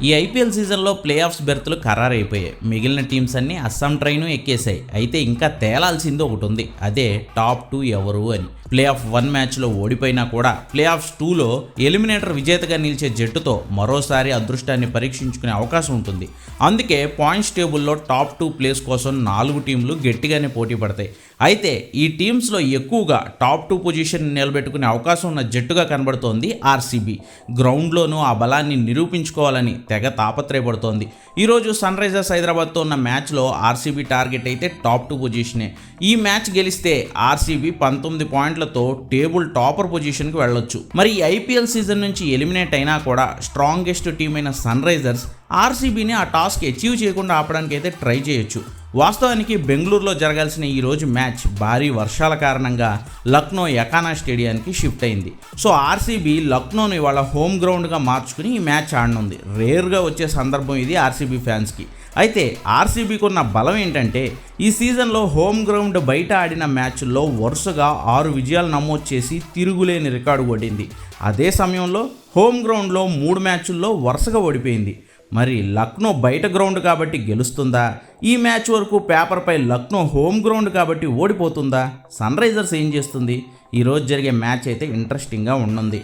ఈ ఐపీఎల్ సీజన్లో play offs బెర్తులు ఖరారైపోయాయి. మిగిలిన టీమ్స్ అన్నీ అస్సాం ట్రైను ఎక్కేశాయి. అయితే ఇంకా తేలాల్సింది ఒకటి ఉంది, అదే టాప్ 2 ఎవరు అని. ప్లే ఆఫ్ 1 మ్యాచ్లో ఓడిపోయినా కూడా ప్లే ఆఫ్స్ 2లో ఎలిమినేటర్ విజేతగా నిలిచే జట్టుతో మరోసారి అదృష్టాన్ని పరీక్షించుకునే అవకాశం ఉంటుంది. అందుకే పాయింట్స్ టేబుల్లో టాప్ 2 ప్లేస్ కోసం 4 టీంలు గట్టిగానే పోటీ పడతాయి. అయితే ఈ టీమ్స్లో ఎక్కువగా టాప్ 2 పొజిషన్ నిలబెట్టుకునే అవకాశం ఉన్న జట్టుగా కనబడుతోంది ఆర్సీబీ. గ్రౌండ్లోనూ ఆ బలాన్ని నిరూపించుకోవాలని తెగ తాపత్రయపడుతోంది. ఈరోజు సన్ రైజర్స్ హైదరాబాద్తో ఉన్న మ్యాచ్లో ఆర్సీబీ టార్గెట్ అయితే టాప్ 2 పొజిషనే. ఈ మ్యాచ్ గెలిస్తే ఆర్సీబీ 19 పాయింట్లతో టేబుల్ టాపర్ పొజిషన్కి వెళ్ళొచ్చు. మరి ఈ ఐపీఎల్ సీజన్ నుంచి ఎలిమినేట్ అయినా కూడా స్ట్రాంగెస్ట్ టీం అయిన సన్ రైజర్స్ ఆర్సీబీని ఆ టాస్క్ అచీవ్ చేయకుండా ఆపడానికి అయితే ట్రై చేయొచ్చు. వాస్తవానికి బెంగళూరులో జరగాల్సిన ఈరోజు మ్యాచ్ భారీ వర్షాల కారణంగా లక్నో యకానా స్టేడియానికి షిఫ్ట్ అయింది. సో ఆర్సీబీ లక్నోని ఇవాళ హోమ్ గ్రౌండ్గా మార్చుకుని ఈ మ్యాచ్ ఆడనుంది. రేర్గా వచ్చే సందర్భం ఇది ఆర్సీబీ ఫ్యాన్స్కి. అయితే ఆర్సీబీకి ఉన్న బలం ఏంటంటే ఈ సీజన్లో హోమ్ గ్రౌండ్ బయట ఆడిన మ్యాచ్ల్లో వరుసగా 6 విజయాలు నమోదు చేసి తిరుగులేని రికార్డు కొట్టింది. అదే సమయంలో హోమ్ గ్రౌండ్లో 3 మ్యాచ్ల్లో వరుసగా ఓడిపోయింది. మరి లక్నో బయట గ్రౌండ్ కాబట్టి గెలుస్తుందా? ఈ మ్యాచ్ వరకు పేపర్పై లక్నో హోమ్ గ్రౌండ్ కాబట్టి ఓడిపోతుందా? సన్ రైజర్స్ ఏం చేస్తుంది? ఈరోజు జరిగే మ్యాచ్ అయితే ఇంట్రెస్టింగ్గా ఉంటుంది.